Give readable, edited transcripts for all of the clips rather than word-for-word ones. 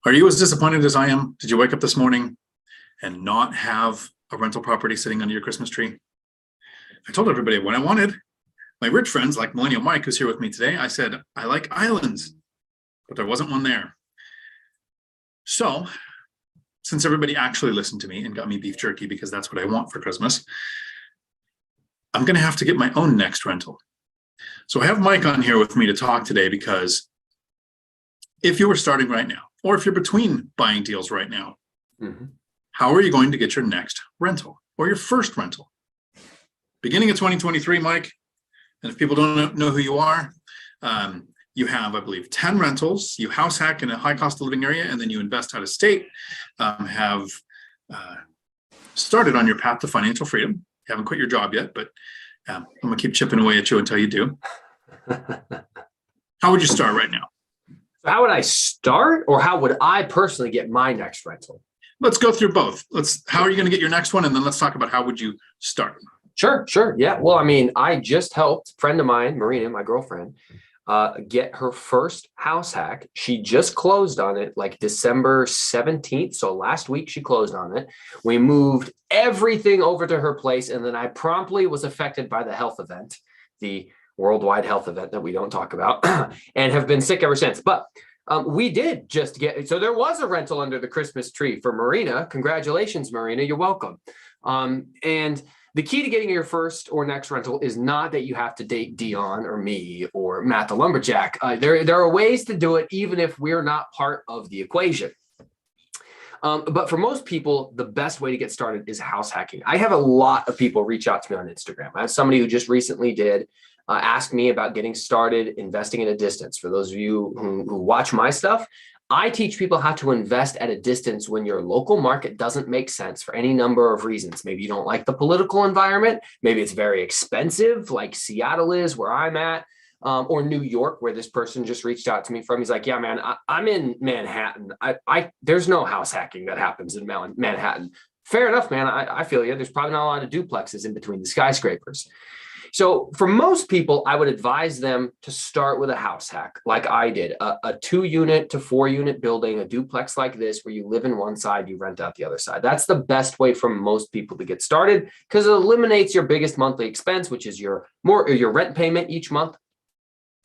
Are you as disappointed as I am? Did you wake up this morning and not have a rental property sitting under your Christmas tree? I told everybody what I wanted. My rich friends, like Millennial Mike, who's here with me today, I said, I like islands, but there wasn't one there. So, since everybody actually listened to me and got me beef jerky because that's what I want for Christmas, I'm going to have to get my own next rental. So I have Mike on here with me to talk today because if you were starting right now, or if you're between buying deals right now, how are you going to get your next rental or your first rental? Beginning of 2023, Mike, and if people don't know who you are, you have, I believe, 10 rentals, you house hack in a high cost of living area, and then you invest out of state, have started on your path to financial freedom. You haven't quit your job yet, but I'm going to keep chipping away at you until you do. How would you start right now? How would I start, or how would I personally get my next rental? Let's go through both. How are you going to get your next one? And then let's talk about how would you start? Sure. Yeah. Well, I mean, I just helped a friend of mine, Marina, my girlfriend, get her first house hack. She just closed on it like December 17th. So last week she closed on it. We moved everything over to her place. And then I promptly was affected by the health event, the worldwide health event that we don't talk about, and have been sick ever since. But we did just so there was a rental under the Christmas tree for Marina. Congratulations, Marina. You're welcome. And the key to getting your first or next rental is not that you have to date Dion or me or Matt the Lumberjack. There are ways to do it, even if we're not part of the equation. But for most people, the best way to get started is house hacking. I have a lot of people reach out to me on Instagram. I have somebody who just recently did ask me about getting started investing at a distance. For those of you who watch my stuff, I teach people how to invest at a distance when your local market doesn't make sense for any number of reasons. Maybe you don't like the political environment. Maybe it's very expensive, like Seattle is, where I'm at, or New York, where this person just reached out to me from. He's like, yeah, man, I'm in Manhattan. There's no house hacking that happens in Manhattan. Fair enough, man. I feel you. There's probably not a lot of duplexes in between the skyscrapers. So for most people, I would advise them to start with a house hack like I did, a 2-unit to 4-unit building, a duplex like this, where you live in one side, you rent out the other side. That's the best way for most people to get started because it eliminates your biggest monthly expense, which is your rent payment each month.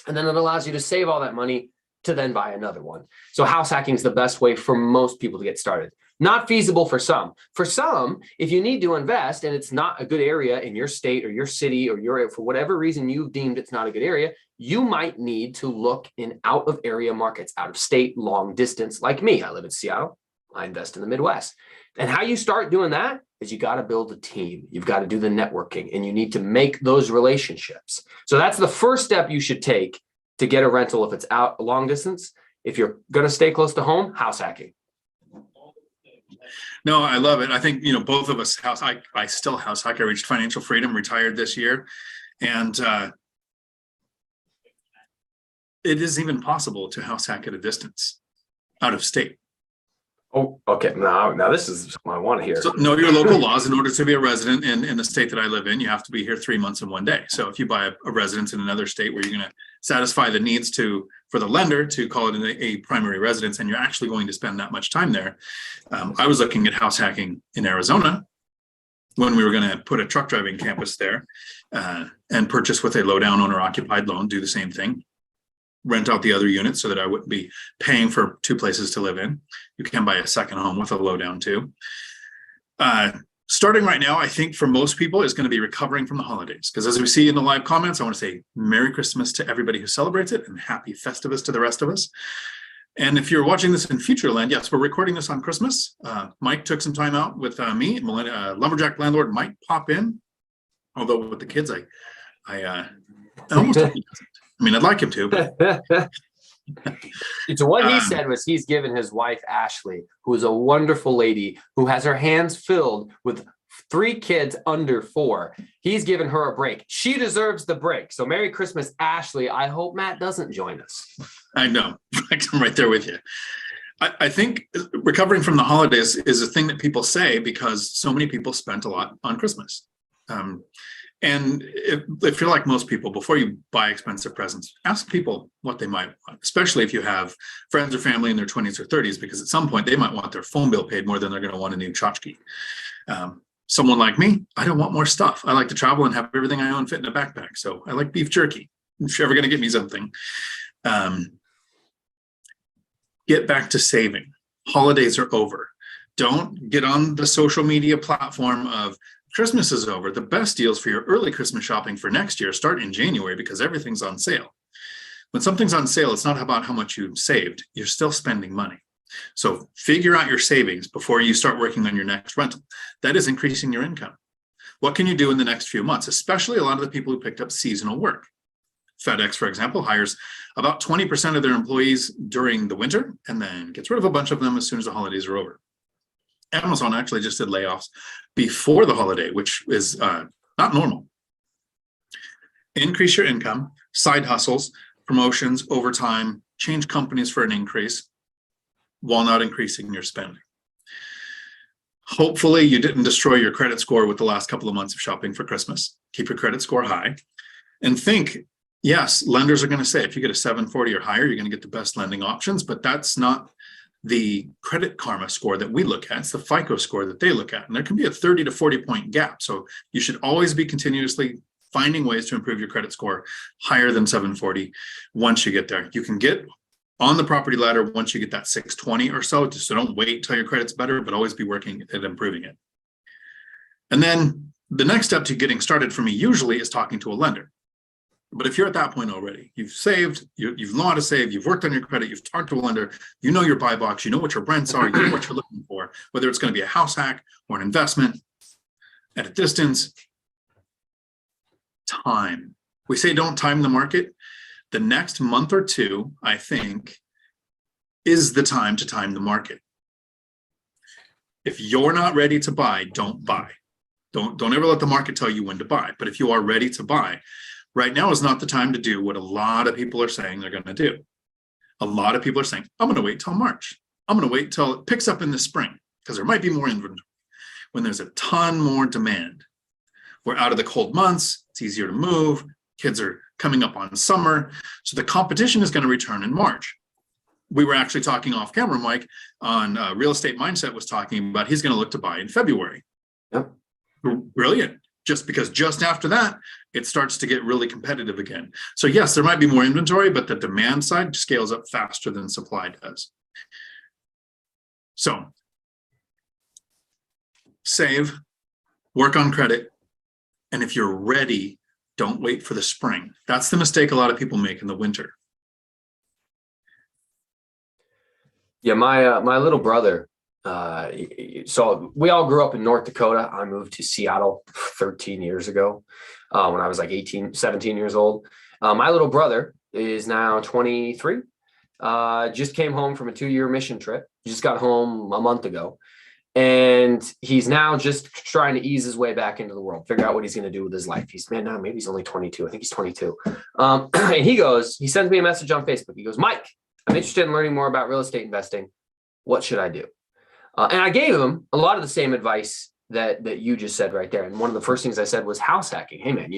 And then it allows you to save all that money to then buy another one. So house hacking is the best way for most people to get started. Not feasible for some. For some, if you need to invest and it's not a good area in your state or your city, or for whatever reason you've deemed it's not a good area, you might need to look in out of area markets, out of state, long distance. Like me, I live in Seattle. I invest in the Midwest. And how you start doing that is you got to build a team. You've got to do the networking, and you need to make those relationships. So that's the first step you should take to get a rental if it's out long distance. If you're going to stay close to home, house hacking. No, I love it. I think, both of us I still house hack. I reached financial freedom, retired this year. And it is even possible to house hack at a distance out of state. Oh, okay. Now this is what I want to hear. So know your local laws. In order to be a resident in the state that I live in, you have to be here 3 months and 1 day. So if you buy a residence in another state where you're going to satisfy the needs for the lender to call it a primary residence, and you're actually going to spend that much time there. I was looking at house hacking in Arizona when we were going to put a truck driving campus there and purchase with a low down owner occupied loan, do the same thing. Rent out the other units so that I wouldn't be paying for 2 places to live in. You can buy a second home with a low down too. Starting right now, I think for most people is going to be recovering from the holidays. Because as we see in the live comments, I want to say Merry Christmas to everybody who celebrates it and Happy Festivus to the rest of us. And if you're watching this in Futureland, yes, we're recording this on Christmas. Mike took some time out with me. Lumberjack Landlord might pop in. Although with the kids, I almost hope he doesn't. I mean, I'd like him to, but So what he said was he's given his wife, Ashley, who is a wonderful lady who has her hands filled with 3 kids under 4. He's given her a break. She deserves the break. So Merry Christmas, Ashley. I hope Matt doesn't join us. I know. I'm right there with you. I think recovering from the holidays is a thing that people say because so many people spent a lot on Christmas. And if you're like most people, before you buy expensive presents, ask people what they might want, especially if you have friends or family in their 20s or 30s, because at some point they might want their phone bill paid more than they're going to want a new tchotchke. Someone like me, I don't want more stuff. I like to travel and have everything I own fit in a backpack. So I like beef jerky. If you're ever going to get me something, get back to saving. Holidays are over. Don't get on the social media platform of Christmas is over. The best deals for your early Christmas shopping for next year start in January because everything's on sale. When something's on sale, it's not about how much you saved. You're still spending money. So figure out your savings before you start working on your next rental. That is increasing your income. What can you do in the next few months, especially a lot of the people who picked up seasonal work? FedEx, for example, hires about 20% of their employees during the winter and then gets rid of a bunch of them as soon as the holidays are over. Amazon actually just did layoffs before the holiday, which is not normal. Increase your income, side hustles, promotions, overtime, change companies for an increase while not increasing your spending. Hopefully you didn't destroy your credit score with the last couple of months of shopping for Christmas. Keep your credit score high and think, yes, lenders are going to say if you get a 740 or higher, you're going to get the best lending options, but that's not the Credit Karma score that we look at. It's the FICO score that they look at. And there can be a 30 to 40 point gap. So you should always be continuously finding ways to improve your credit score higher than 740 once you get there. You can get on the property ladder once you get that 620 or so. So don't wait till your credit's better, but always be working at improving it. And then the next step to getting started for me usually is talking to a lender. But if you're at that point already, you've saved, you've known how to save, you've worked on your credit, you've talked to a lender, you know your buy box, you know what your rents are, you know what you're looking for, whether it's going to be a house hack or an investment at a distance. Time. We say don't time the market. The next month or two, I think, is the time to time the market. If you're not ready to buy, don't buy. Don't ever let the market tell you when to buy. But if you are ready to buy, right now is not the time to do what a lot of people are saying they're going to do. A lot of people are saying, I'm going to wait till March. I'm going to wait till it picks up in the spring because there might be more inventory. When there's a ton more demand, we're out of the cold months. It's easier to move. Kids are coming up on summer. So the competition is going to return in March. We were actually talking off camera, Mike, on Real Estate Mindset was talking about he's going to look to buy in February. Yep. Brilliant. Just because just after that, it starts to get really competitive again. So yes, there might be more inventory, but the demand side scales up faster than supply does. So save, work on credit, and if you're ready, don't wait for the spring. That's the mistake a lot of people make in the winter. Yeah, my little brother, so we all grew up in North Dakota. I moved to Seattle 13 years ago when I was like 17 years old. My little brother is now 23. Just came home from a 2-year mission trip. He just got home a month ago. And he's now just trying to ease his way back into the world, figure out what he's going to do with his life. Maybe he's only 22. I think he's 22. And he sends me a message on Facebook. He goes, Mike, I'm interested in learning more about real estate investing. What should I do? And I gave him a lot of the same advice that you just said right there. And one of the first things I said was house hacking. Hey man,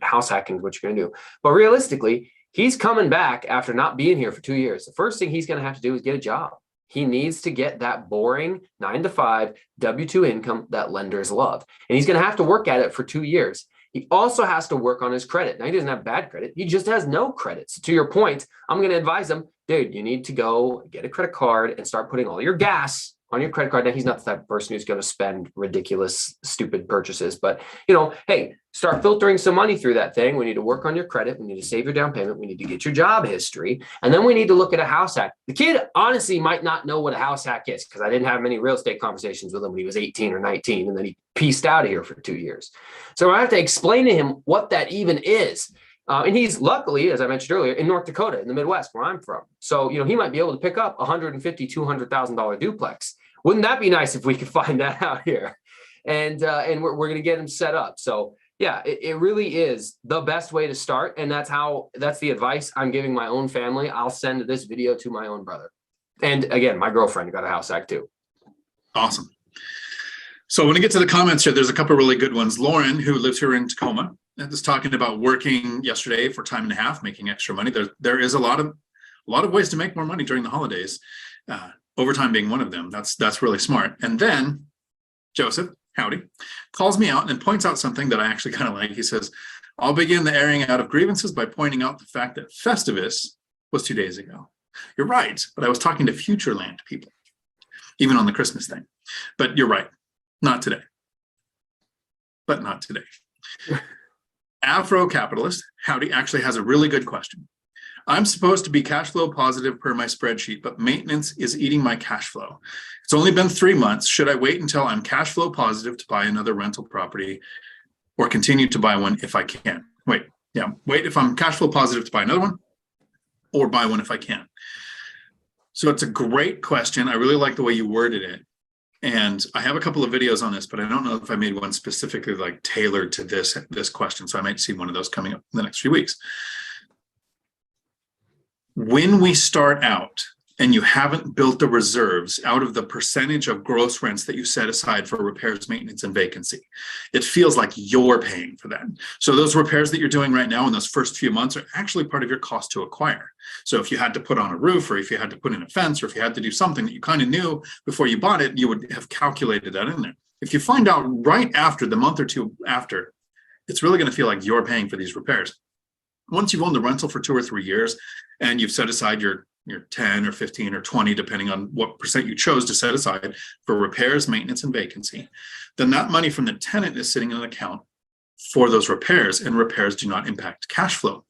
house hacking is what you're going to do. But realistically, he's coming back after not being here for 2 years. The first thing he's going to have to do is get a job. He needs to get that boring 9-to-5 W-2 income that lenders love. And he's going to have to work at it for 2 years. He also has to work on his credit. Now, he doesn't have bad credit. He just has no credit. So to your point, I'm going to advise him, dude, you need to go get a credit card and start putting all your gas on your credit card. Now, he's not the type of person who's going to spend ridiculous, stupid purchases, but hey, start filtering some money through that thing. We need to work on your credit. We need to save your down payment. We need to get your job history. And then we need to look at a house hack. The kid honestly might not know what a house hack is because I didn't have many real estate conversations with him when he was 18 or 19. And then he pieced out of here for 2 years. So I have to explain to him what that even is. And he's luckily, as I mentioned earlier, in North Dakota, in the Midwest, where I'm from. So, he might be able to pick up $150,000, $200,000 duplex. Wouldn't that be nice if we could find that out here? And we're going to get him set up. So yeah, it really is the best way to start. And that's the advice I'm giving my own family. I'll send this video to my own brother. And again, my girlfriend got a house hack too. Awesome. So when we get to the comments here, there's a couple of really good ones. Lauren, who lives here in Tacoma, is talking about working yesterday for time and a half, making extra money. There is a lot of ways to make more money during the holidays. Overtime being one of them. That's really smart. And then Joseph, howdy, calls me out and points out something that I actually kind of like. He says, I'll begin the airing out of grievances by pointing out the fact that Festivus was 2 days ago. You're right, but I was talking to Futureland people, even on the Christmas thing. But you're right, not today. But not today. Afro Capitalist, howdy, actually has a really good question. I'm supposed to be cash flow positive per my spreadsheet, but maintenance is eating my cash flow. It's only been 3 months. Should I wait until I'm cash flow positive to buy another rental property or continue to buy one if I can? Wait if I'm cash flow positive to buy another one or buy one if I can. So it's a great question. I really like the way you worded it. And I have a couple of videos on this, but I don't know if I made one specifically like tailored to this question. So I might see one of those coming up in the next few weeks. When we start out and you haven't built the reserves out of the percentage of gross rents that you set aside for repairs, maintenance, and vacancy, it feels like you're paying for that. So those repairs that you're doing right now in those first few months are actually part of your cost to acquire. So if you had to put on a roof, or if you had to put in a fence, or if you had to do something that you kind of knew before you bought it, you would have calculated that in there. If you find out right after, the month or two after, it's really going to feel like you're paying for these repairs. Once you've owned the rental for 2 or 3 years and you've set aside your 10 or 15 or 20, depending on what percent you chose to set aside for repairs, maintenance, and vacancy, then that money from the tenant is sitting in an account for those repairs, and repairs do not impact cash flow.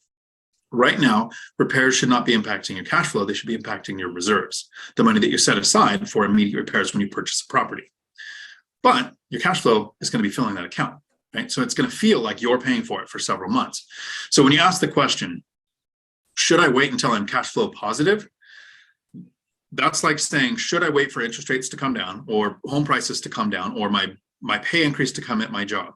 Right now, repairs should not be impacting your cash flow. They should be impacting your reserves, the money that you set aside for immediate repairs when you purchase a property. But your cash flow is going to be filling that account, right? So it's going to feel like you're paying for it for several months. So when you ask the question, should I wait until I'm cash flow positive? That's like saying, should I wait for interest rates to come down, or home prices to come down, or my pay increase to come at my job?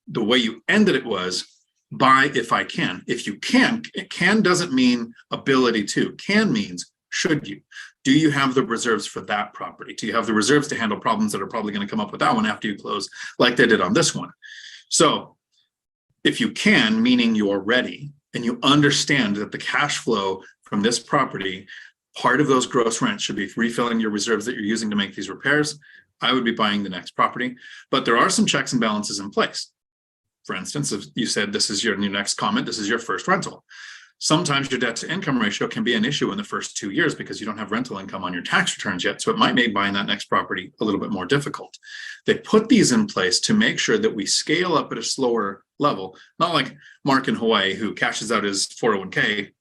The way you ended it was, buy if I can. If you can, can doesn't mean ability to. Can means should you? Do you have the reserves for that property? Do you have the reserves to handle problems that are probably going to come up with that one after you close, like they did on this one? So if you can, meaning you're ready, and you understand that the cash flow from this property, part of those gross rents should be refilling your reserves that you're using to make these repairs, I would be buying the next property. But there are some checks and balances in place. For instance, if you said this is your next comment, this is your first rental. Sometimes your debt to income ratio can be an issue in the first 2 years because you don't have rental income on your tax returns yet. So it might make buying that next property a little bit more difficult. They put these in place to make sure that we scale up at a slower level, not like Mark in Hawaii, who cashes out his 401k,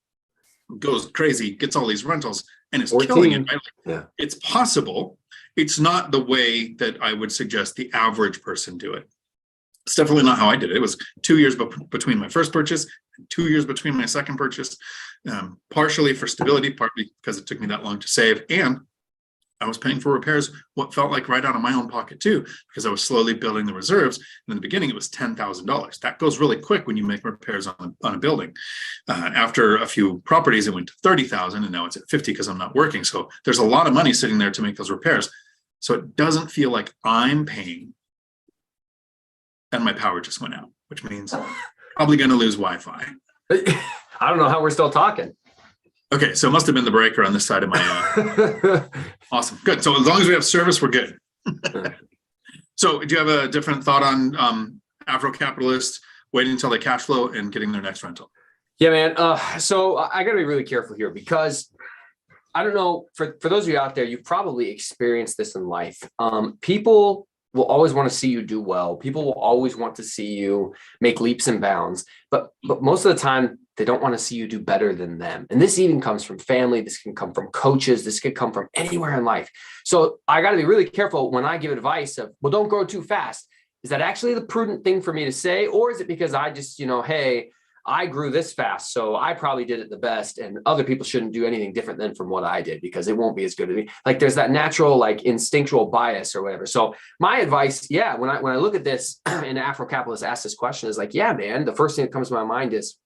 goes crazy, gets all these rentals, and is killing it. Right? Yeah. It's possible. It's not the way that I would suggest the average person do it. It's definitely not how I did it. It was 2 years between my first purchase and 2 years between my second purchase, partially for stability, partly because it took me that long to save. And I was paying for repairs, what felt like right out of my own pocket too, because I was slowly building the reserves. And in the beginning, it was $10,000. That goes really quick when you make repairs on a building. After a few properties, it went to 30,000, and now it's at 50 because I'm not working. So there's a lot of money sitting there to make those repairs. So it doesn't feel like I'm paying. And my power just went out, which means probably going to lose Wi-Fi. I don't know how we're still talking. Okay, so it must have been the breaker on this side of my. Awesome, good. So as long as we have service, we're good. So do you have a different thought on Afro capitalists waiting until they cash flow and getting their next rental? Yeah, man. So I got to be really careful here, because I don't know, for those of you out there, you've probably experienced this in life. People will always want to see you do well. People will always want to see you make leaps and bounds, but most of the time they don't want to see you do better than them. And this even comes from family. This can come from coaches. This could come from anywhere in life. So I got to be really careful when I give advice of, well, don't grow too fast. Is that actually the prudent thing for me to say? Or is it because I just, hey, I grew this fast, so I probably did it the best, and other people shouldn't do anything different than from what I did because it won't be as good as me. Like there's that natural, like instinctual bias or whatever. So my advice, when I look at this and Afro-Capitalist asks this question is like, yeah, man, the first thing that comes to my mind is,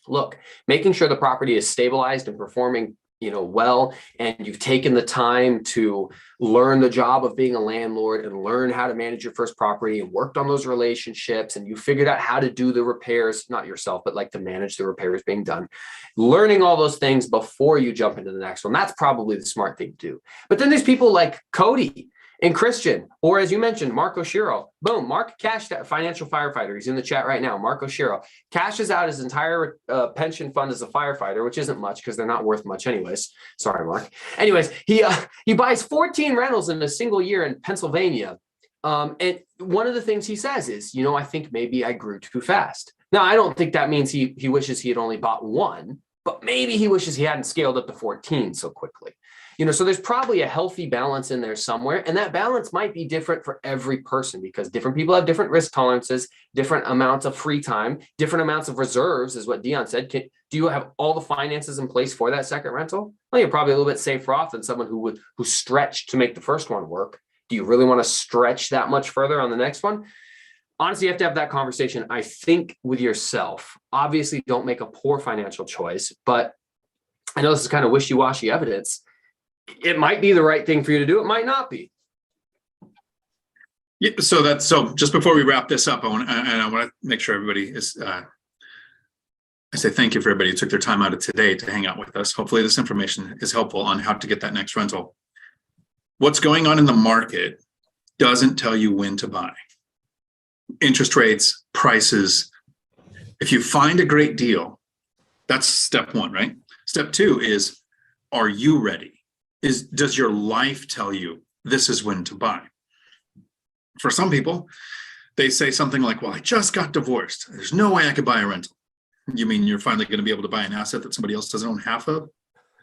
look, making sure the property is stabilized and performing, well, and you've taken the time to learn the job of being a landlord and learn how to manage your first property and worked on those relationships, and you figured out how to do the repairs, not yourself, but like to manage the repairs being done, learning all those things before you jump into the next one. That's probably the smart thing to do. But then there's people like Cody and Christian, or as you mentioned, Mark Oshiro. Boom, Mark cashed out, financial firefighter. He's in the chat right now. Mark Oshiro cashes out his entire pension fund as a firefighter, which isn't much because they're not worth much anyways. Sorry, Mark. Anyways, he buys 14 rentals in a single year in Pennsylvania. And one of the things he says is, I think maybe I grew too fast. Now, I don't think that means he wishes he had only bought one, but maybe he wishes he hadn't scaled up to 14 so quickly. So there's probably a healthy balance in there somewhere. And that balance might be different for every person because different people have different risk tolerances, different amounts of free time, different amounts of reserves is what Dion said. Do you have all the finances in place for that second rental? Well, you're probably a little bit safer off than someone who stretched to make the first one work. Do you really want to stretch that much further on the next one? Honestly, you have to have that conversation, I think, with yourself. Obviously, don't make a poor financial choice, but I know this is kind of wishy-washy evidence. It might be the right thing for you to do. It might not be. Yeah, so just before we wrap this up, I want to make sure everybody is, I say thank you for everybody who took their time out of today to hang out with us. Hopefully this information is helpful on how to get that next rental. What's going on in the market doesn't tell you when to buy. Interest rates, prices. If you find a great deal, that's step one, right? Step two is, are you ready? Does your life tell you this is when to buy? For some people, they say something like, well, I just got divorced. There's no way I could buy a rental. You mean you're finally going to be able to buy an asset that somebody else doesn't own half of,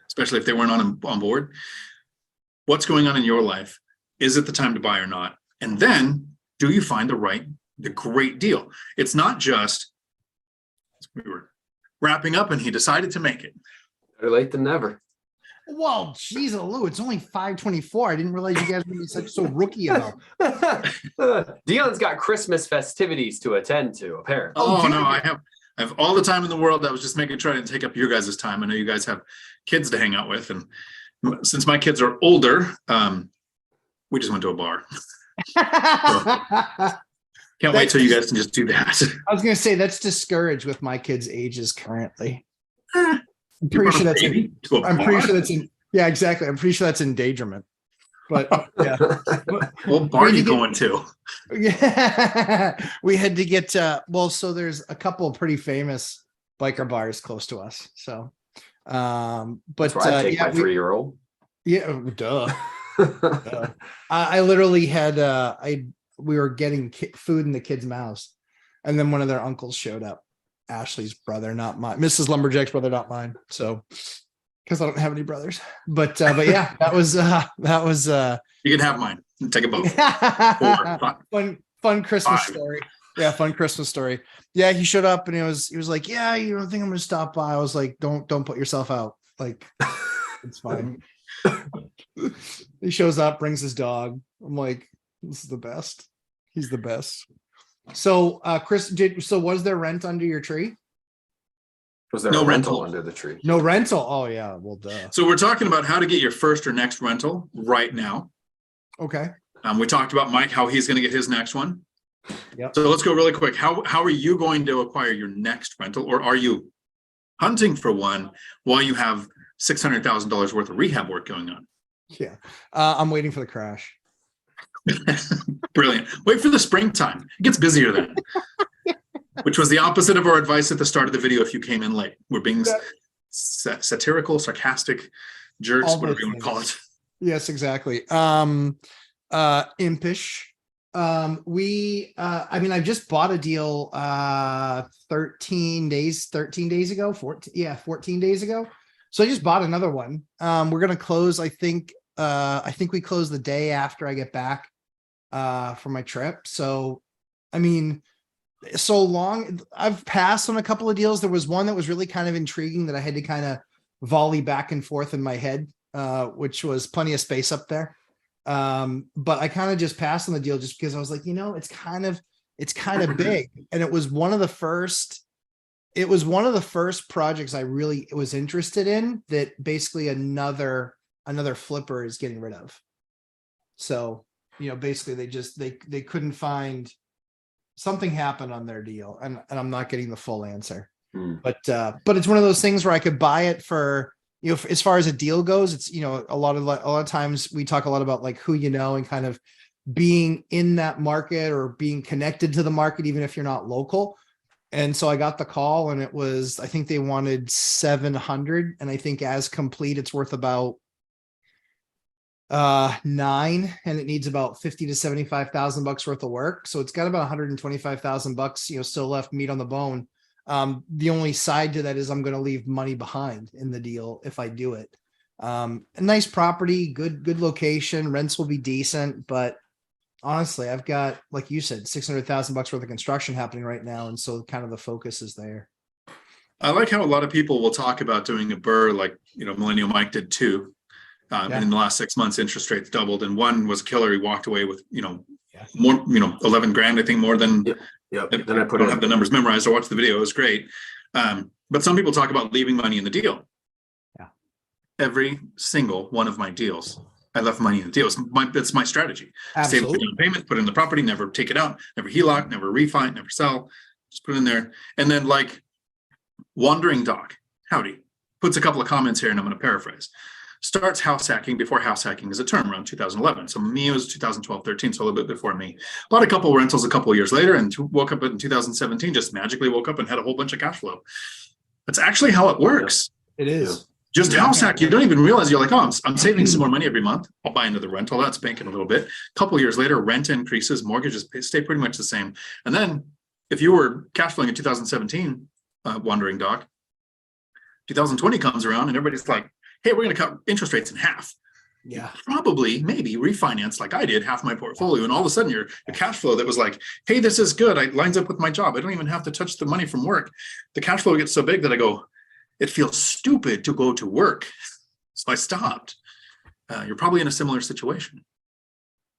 especially if they weren't on board? What's going on in your life? Is it the time to buy or not? And then do you find the great deal? It's not just, we were wrapping up and he decided to make it. Better late than never. Well, geez, Lou, it's only 5:24. I didn't realize you guys were so rookie about. Dion's got Christmas festivities to attend to, apparently. Oh no, I have all the time in the world. I was just making sure I didn't take up your guys' time. I know you guys have kids to hang out with, and since my kids are older, we just went to a bar. Can't wait till you guys can just do that. I was going to say that's discouraged with my kids' ages currently. I'm pretty sure that's in. Yeah, exactly. I'm pretty sure that's endangerment. But yeah, what bar are you going to? Yeah, we had to get. So there's a couple of pretty famous biker bars close to us. So, but that's where I take my 3-year-old. Yeah, duh. I literally had. We were getting food in the kids' mouths, and then one of their uncles showed up. Ashley's brother, not mine. Mrs. Lumberjack's brother, not mine. So, because I don't have any brothers. But yeah, that was. You can have mine. Take a boat. Fun Christmas story. Yeah, fun Christmas story. Yeah, he showed up and he was like, yeah, you don't think I'm gonna stop by? I was like, don't put yourself out. Like, it's fine. He shows up, brings his dog. I'm like, this is the best. He's the best. So, Chris, was there rent under your tree? Was there no rental under the tree? No rental. Oh yeah, well, duh. So we're talking about how to get your first or next rental right now. Okay. We talked about Mike, how he's going to get his next one. Yep. So let's go really quick. How are you going to acquire your next rental, or are you hunting for one while you have $600,000 worth of rehab work going on? Yeah, I'm waiting for the crash. Brilliant. Wait for the springtime. It gets busier then. Which was the opposite of our advice at the start of the video if you came in late. We're being satirical, sarcastic jerks, whatever you want to call it. Yes, exactly. Impish. I just bought a deal 13 days ago. 14 days ago. So I just bought another one. We're gonna close, I think we close the day after I get back for my trip. So so long I've passed on a couple of deals. There was one that was really kind of intriguing that I had to kind of volley back and forth in my head, which was plenty of space up there. But I kind of just passed on the deal just because I was like, it's kind of big. And it was one of the first It was one of the first projects I really was interested in that basically another flipper is getting rid of. So, basically they couldn't find, something happened on their deal, and I'm not getting the full answer. But it's one of those things where I could buy it for, as far as a deal goes, it's, a lot of times we talk a lot about like who and kind of being in that market or being connected to the market, even if you're not local. And so I got the call, and it was, I think they wanted 700, and I think as complete, it's worth about 9, and it needs about 50 to 75,000 bucks worth of work. So it's got about 125,000 bucks, still left meat on the bone. The only side to that is I'm going to leave money behind in the deal if I do it. A nice property, good location, rents will be decent, but honestly, I've got, like you said, 600,000 bucks worth of construction happening right now. And so kind of the focus is there. I like how a lot of people will talk about doing a BRRRR, like, Millennial Mike did too. And in the last 6 months, interest rates doubled, and one was killer. He walked away with, more, 11 grand, I think, more than, Then I don't have the numbers memorized. I watched the video. It was great. But some people talk about leaving money in the deal. Yeah. Every single one of my deals, I left money in the deal. It's my strategy. Absolutely. Save the down payment, put it in the property, never take it out, never HELOC, never refi, never sell. Just put it in there. And then, like, Wandering Doc, howdy, puts a couple of comments here, and I'm going to paraphrase. Starts house hacking before house hacking is a term, around 2011. So me, it was 2012, 13, so a little bit before me. Bought a couple rentals a couple of years later, and woke up in 2017, just magically woke up and had a whole bunch of cash flow. That's actually how it works. It is. Just house hack. You don't even realize, you're like, oh, I'm saving some more money every month. I'll buy into the rental. That's banking a little bit. A couple of years later, rent increases, mortgages stay pretty much the same. And then if you were cash flowing in 2017, Wandering Doc, 2020 comes around and everybody's like, hey, we're going to cut interest rates in half. Yeah. Probably, maybe refinance like I did, half my portfolio. And all of a sudden your cash flow that was like, hey, this is good. It lines up with my job. I don't even have to touch the money from work. The cash flow gets so big that I go, it feels stupid to go to work. So I stopped. You're probably in a similar situation.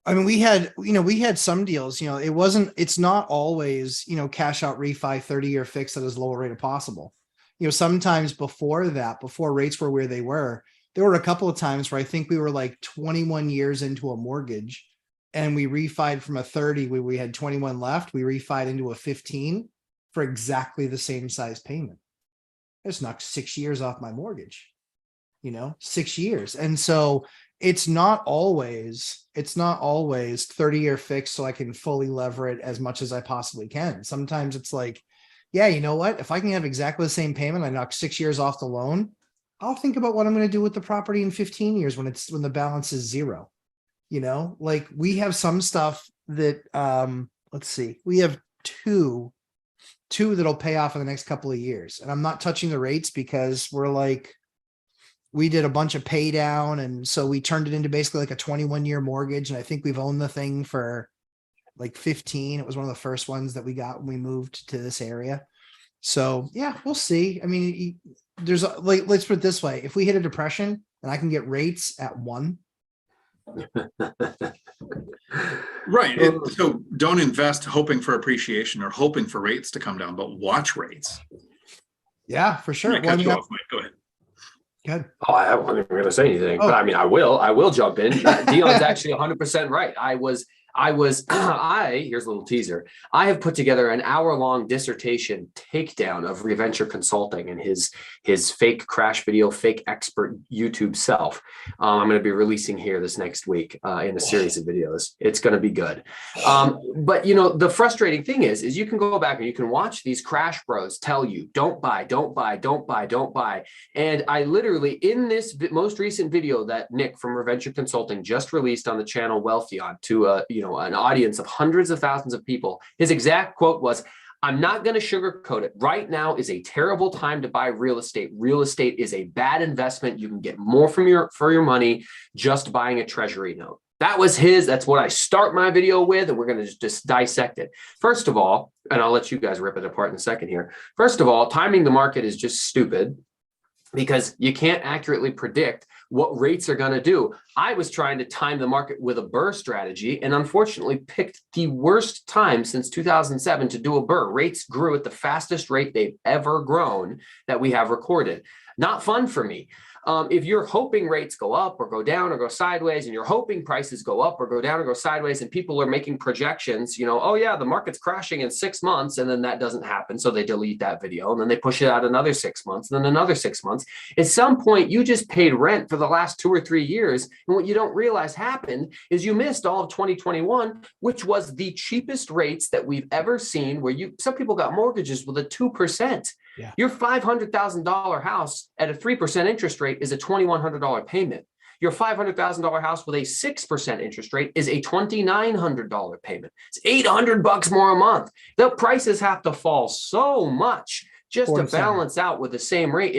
I mean, we had some deals, it's not always, cash out refi 30-year fix at as low a rate as possible. Sometimes before that, before rates were where they were, there were a couple of times where I think we were like 21 years into a mortgage, and we refied from a 30 where we had 21 left. We refied into a 15 for exactly the same size payment. It's knocked 6 years off my mortgage, 6 years. And so it's not always 30-year fix so I can fully lever it as much as I possibly can. Sometimes it's like, yeah, you know what? If I can have exactly the same payment, I knock 6 years off the loan, I'll think about what I'm going to do with the property in 15 years when the balance is zero. Like we have some stuff that, let's see, we have two that'll pay off in the next couple of years. And I'm not touching the rates because we did a bunch of pay down. And so we turned it into basically like a 21-year mortgage. And I think we've owned the thing for like 15. It was one of the first ones that we got when we moved to this area. So yeah, we'll see. I mean, let's put it this way. If we hit a depression and I can get rates at 1. Right. So don't invest hoping for appreciation or hoping for rates to come down, but watch rates. Yeah, for sure. Go ahead. Good. Oh, I wasn't going to say anything, but I mean, I will jump in. Dion's actually 100% right. here's a little teaser. I have put together an hour-long dissertation takedown of Reventure Consulting and his fake crash video, fake expert YouTube self. I'm going to be releasing here this next week in a series of videos. It's going to be good. But the frustrating thing is you can go back and you can watch these crash bros tell you, don't buy, don't buy, don't buy, don't buy. And I literally, in this most recent video that Nick from Reventure Consulting just released on the channel Wealthy on to an audience of hundreds of thousands of people, his exact quote was, I'm not going to sugarcoat it. Right now is a terrible time to buy real estate. Real estate is a bad investment. You can get more for your money just buying a treasury note. That's what I start my video with, and we're going to just dissect it. First of all, and I'll let you guys rip it apart in a second here. First of all, timing the market is just stupid, because you can't accurately predict what rates are going to do. I was trying to time the market with a burr strategy and unfortunately picked the worst time since 2007 to do a burr. Rates grew at the fastest rate they've ever grown that we have recorded. Not fun for me. If you're hoping rates go up or go down or go sideways, and you're hoping prices go up or go down or go sideways, and people are making projections, oh yeah, the market's crashing in 6 months, and then that doesn't happen. So they delete that video and then they push it out another 6 months, and then another 6 months. At some point, you just paid rent for the last 2 or 3 years. And what you don't realize happened is you missed all of 2021, which was the cheapest rates that we've ever seen, where some people got mortgages with a 2%. Yeah. Your $500,000 house at a 3% interest rate is a $2,100 payment. Your $500,000 house with a 6% interest rate is a $2,900 payment. It's $800 more a month. The prices have to fall so much just to balance out with the same rate.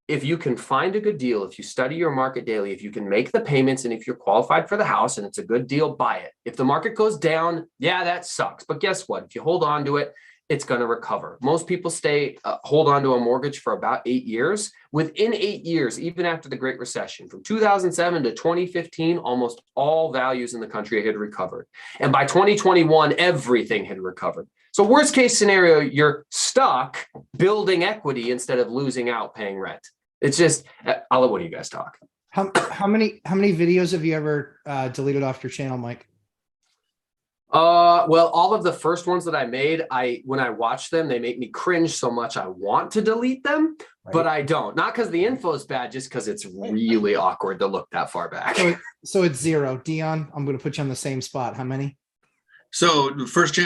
If you can find a good deal, if you study your market daily, if you can make the payments, and if you're qualified for the house and it's a good deal, buy it. If the market goes down, yeah, that sucks. But guess what? If you hold on to it, it's going to recover. Most people hold on to a mortgage for about 8 years. Within 8 years, even after the Great Recession, from 2007 to 2015, almost all values in the country had recovered. And by 2021, everything had recovered. So worst case scenario, you're stuck building equity instead of losing out paying rent. It's just, I'll let one of you guys talk. How many videos have you ever deleted off your channel, Mike? Well, all of the first ones that I made, when I watch them, they make me cringe so much I want to delete them, but I don't. Not because the info is bad, just because it's really awkward to look that far back. So it's 0. Dion, I'm going to put you on the same spot. How many? So the first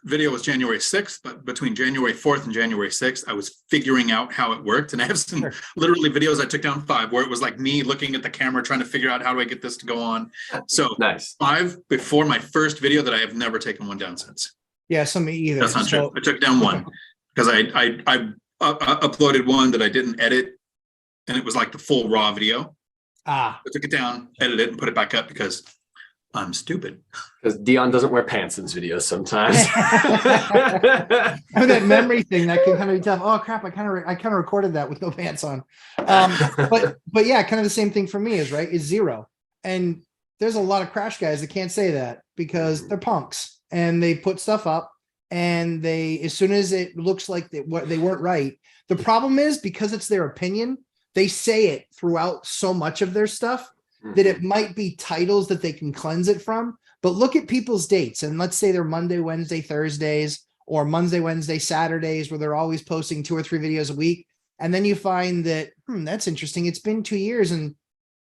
video was January 6th, but between January 4th and January 6th, I was figuring out how it worked. And I have some literally videos, I took down 5 where it was like me looking at the camera, trying to figure out how do I get this to go on. So nice. 5 before my first video that I have never taken one down since. Yeah, so me either. That's not true. I took down one because I uploaded one that I didn't edit, and it was like the full raw video. I took it down, edited it, and put it back up because I'm stupid. Because Dion doesn't wear pants in his videos sometimes. That memory thing that can kind of be tough. Oh crap! I kind of recorded that with no pants on. But yeah, kind of the same thing for me is is 0. And there's a lot of crash guys that can't say that because they're punks and they put stuff up, and as soon as it looks like they weren't right. The problem is because it's their opinion, they say it throughout so much of their stuff that it might be titles that they can cleanse it from. But look at people's dates, and let's say they're Monday, Wednesday, Thursdays, or Monday, Wednesday, Saturdays, where they're always posting 2 or 3 videos a week. And then you find that, that's interesting. It's been 2 years and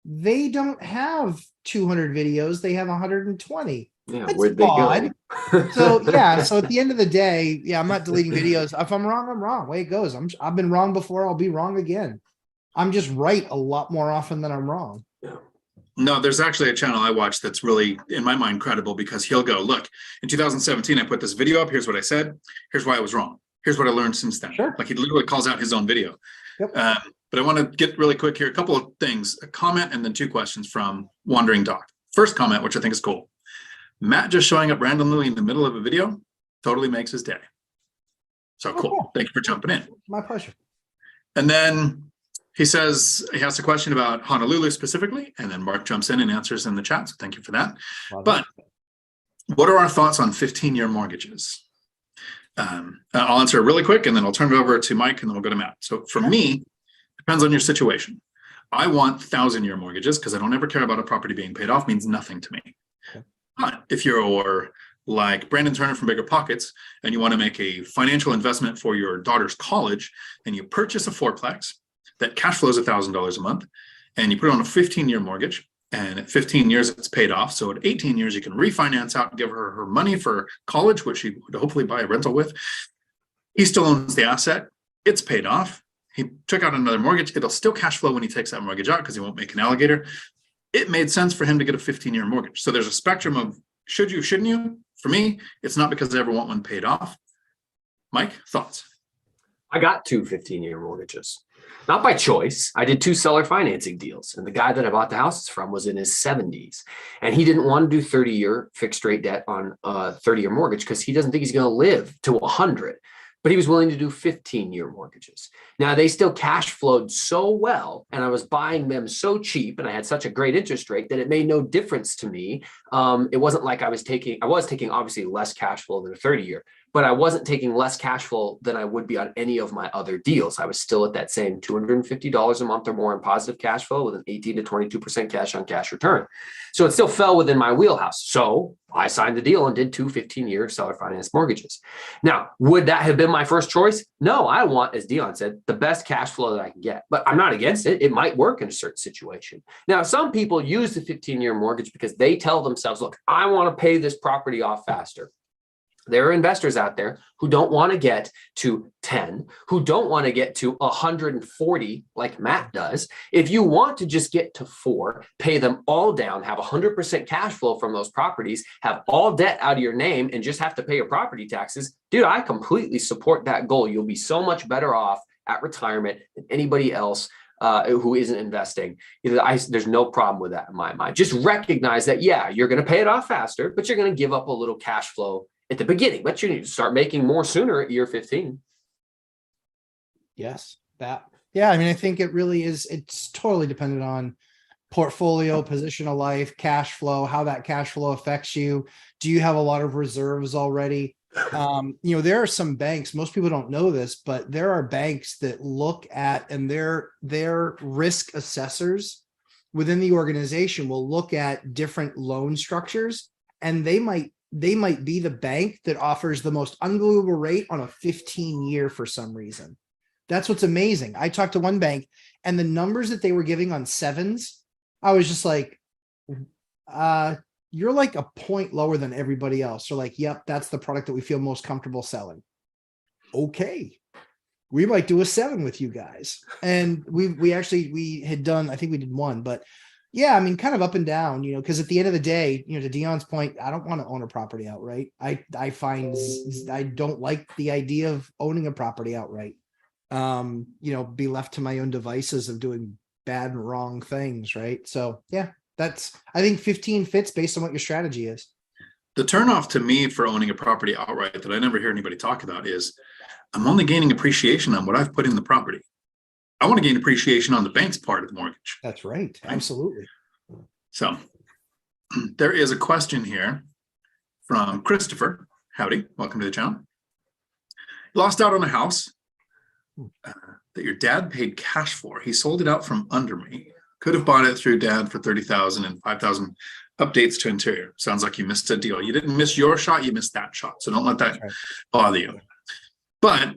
they don't have 200 videos. They have 120. Yeah, that's where'd they odd. go? So yeah, so at the end of the day, I'm not deleting videos. If I'm wrong, I'm wrong. Way it goes. I've been wrong before. I'll be wrong again. I'm just right a lot more often than I'm wrong. Yeah. No, there's actually a channel I watch that's really, in my mind, credible because he'll go, look, in 2017, I put this video up. Here's what I said. Here's why I was wrong. Here's what I learned since then. Sure. Like he literally calls out his own video. Yep. But I want to get really quick here. A couple of things, a comment and then 2 questions from Wandering Doc. First comment, which I think is cool. Matt just showing up randomly in the middle of a video totally makes his day. So cool. Thank you for jumping in. My pleasure. And then he says he asked a question about Honolulu specifically, and then Mark jumps in and answers in the chat. So thank you for that. But what are our thoughts on 15-year mortgages? I'll answer really quick, and then I'll turn it over to Mike, and then we'll go to Matt. So for me, depends on your situation. I want 1,000-year mortgages because I don't ever care about a property being paid off. Means nothing to me. Okay. But if you're like Brandon Turner from BiggerPockets, and you want to make a financial investment for your daughter's college, and you purchase a 4-plex that cash flows $1,000 a month, and you put it on a 15-year mortgage, and at 15 years it's paid off. So at 18 years you can refinance out and give her money for college, which she would hopefully buy a rental with. He still owns the asset. It's paid off. He took out another mortgage. It'll still cash flow when he takes that mortgage out because he won't make an alligator. It made sense for him to get a 15-year mortgage. So there's a spectrum of should you, shouldn't you? For me, it's not because I ever want one paid off. Mike, thoughts? I got 2 15-year mortgages. Not by choice. I did 2 seller financing deals. And the guy that I bought the houses from was in his 70s. And he didn't want to do 30-year fixed rate debt on a 30-year mortgage because he doesn't think he's going to live to 100. but he was willing to do 15-year mortgages. Now, they still cash flowed so well, and I was buying them so cheap, and I had such a great interest rate that it made no difference to me. It wasn't like I was taking obviously less cash flow than a 30-year, but I wasn't taking less cash flow than I would be on any of my other deals. I was still at that same $250 a month or more in positive cash flow with an 18 to 22% cash on cash return. So it still fell within my wheelhouse. So I signed the deal and did 2 15-year seller finance mortgages. Now, would that have been my first choice? No, I want, as Dion said, the best cash flow that I can get, but I'm not against it. It might work in a certain situation. Now, some people use the 15-year mortgage because they tell themselves, look, I want to pay this property off faster. There are investors out there who don't want to get to 10, who don't want to get to 140 like Matt does. If you want to just get to 4, pay them all down, have 100% cash flow from those properties, have all debt out of your name, and just have to pay your property taxes, dude, I completely support that goal. You'll be so much better off at retirement than anybody else who isn't investing. There's no problem with that in my mind. Just recognize that, yeah, you're going to pay it off faster, but you're going to give up a little cash flow at the beginning, but you need to start making more sooner at year 15. Yes, that. Yeah, I mean, I think it really is. It's totally dependent on portfolio, position of life, cash flow, how that cash flow affects you. Do you have a lot of reserves already? There are some banks, most people don't know this, but there are banks that look at, and their risk assessors within the organization will look at different loan structures, and they might be the bank that offers the most unbelievable rate on a 15-year for some reason. That's what's amazing. I talked to one bank, and the numbers that they were giving on 7s, I was just like, you're like a point lower than everybody else. They're like, yep, that's the product that we feel most comfortable selling. Okay, we might do a 7 with you guys. And we had done, I think we did 1, but yeah, I mean, kind of up and down, because at the end of the day, to Dion's point, I don't want to own a property outright. I find I don't like the idea of owning a property outright. Be left to my own devices of doing bad and wrong things, right? So yeah, I think 15 fits based on what your strategy is. The turnoff to me for owning a property outright that I never hear anybody talk about is I'm only gaining appreciation on what I've put in the property. I want to gain appreciation on the bank's part of the mortgage. That's right. Absolutely. So there is a question here from Christopher. Howdy. Welcome to the channel. You lost out on a house that your dad paid cash for. He sold it out from under me. Could have bought it through dad for $30,000 and $5,000 updates to interior. Sounds like you missed a deal. You didn't miss your shot. You missed that shot. So don't let that bother you. But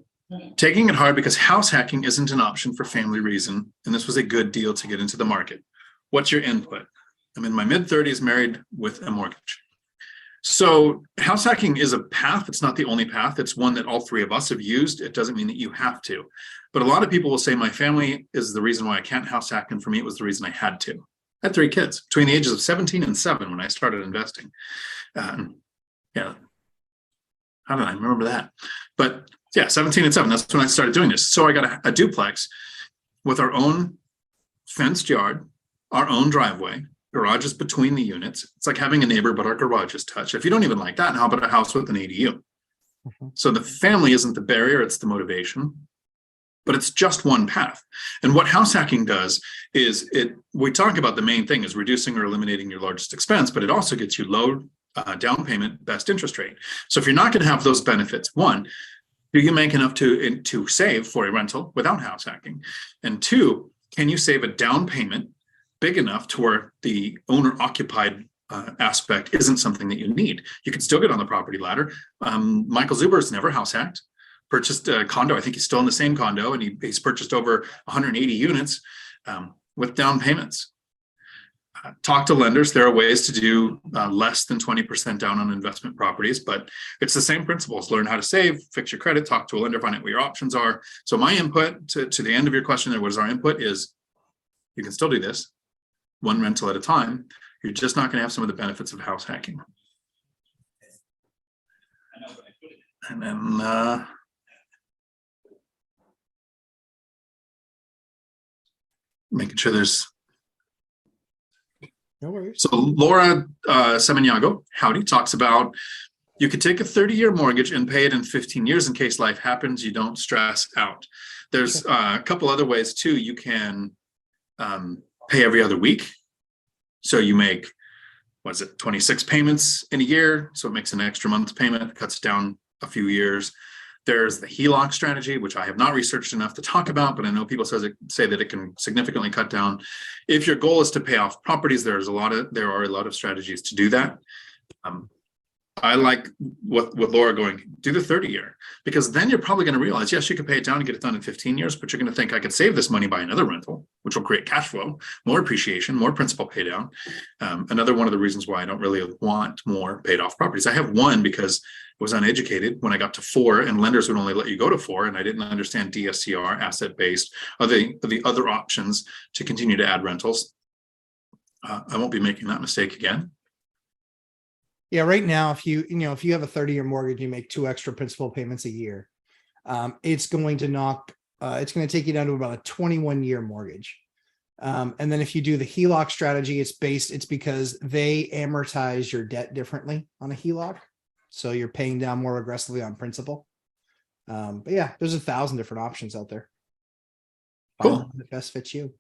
taking it hard because house hacking isn't an option for family reason, and this was a good deal to get into the market. What's your input? I'm in my mid-30s, married with a mortgage. So house hacking is a path. It's not the only path. It's one that all 3 of us have used. It doesn't mean that you have to. But a lot of people will say my family is the reason why I can't house hack, and for me, it was the reason I had to. I had 3 kids between the ages of 17 and 7 when I started investing. Yeah, how did I remember that? But yeah, 17 and 7, that's when I started doing this. So I got a duplex with our own fenced yard, our own driveway, garages between the units. It's like having a neighbor, but our garages touch. If you don't even like that, how about a house with an ADU? Mm-hmm. So the family isn't the barrier, it's the motivation, but it's just one path. And what house hacking does is we talk about the main thing is reducing or eliminating your largest expense, but it also gets you low down payment, best interest rate. So if you're not going to have those benefits, 1, do you make enough to save for a rental without house hacking? And 2, can you save a down payment big enough to where the owner-occupied aspect isn't something that you need? You can still get on the property ladder. Michael Zuber's never house hacked, purchased a condo. I think he's still in the same condo, and he's purchased over 180 units with down payments. Talk to lenders. There are ways to do less than 20% down on investment properties, but it's the same principles. Learn how to save, fix your credit, talk to a lender, find out what your options are. So my input to the end of your question there, what is our input, is you can still do this 1 rental at a time. You're just not going to have some of the benefits of house hacking. And then making sure there's no worries. So Laura Semeniago, howdy, talks about You could take a 30-year mortgage and pay it in 15 years in case life happens. You don't stress out. There's a couple other ways too. You can pay every other week. So you make, 26 payments in a year. So it makes an extra month's payment, it cuts down a few years. There's the HELOC strategy, which I have not researched enough to talk about, but I know people say that it can significantly cut down. If your goal is to pay off properties, there are a lot of strategies to do that. I like with Laura going, do the 30-year, because then you're probably going to realize, yes, you could pay it down and get it done in 15 years, but you're going to think I could save this money by another rental, which will create cash flow, more appreciation, more principal pay down. Another one of the reasons why I don't really want more paid off properties. I have one because I was uneducated when I got to 4, and lenders would only let you go to 4, and I didn't understand DSCR, asset-based, or the other options to continue to add rentals. I won't be making that mistake again. Yeah, right now, if you have a 30-year mortgage, you make 2 extra principal payments a year. It's going to take you down to about a 21-year mortgage. And then if you do the HELOC strategy, it's because they amortize your debt differently on a HELOC. So you're paying down more aggressively on principal. But yeah, there's 1,000 different options out there. Cool. Find one that best fits you.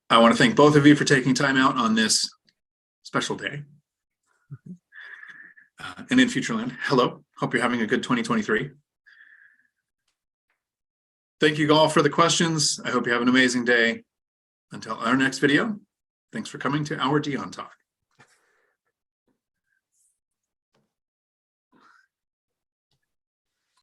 I want to thank both of you for taking time out on this special day. And in Futureland, hello. Hope you're having a good 2023. Thank you all for the questions. I hope you have an amazing day. Until our next video, thanks for coming to our Dion Talk.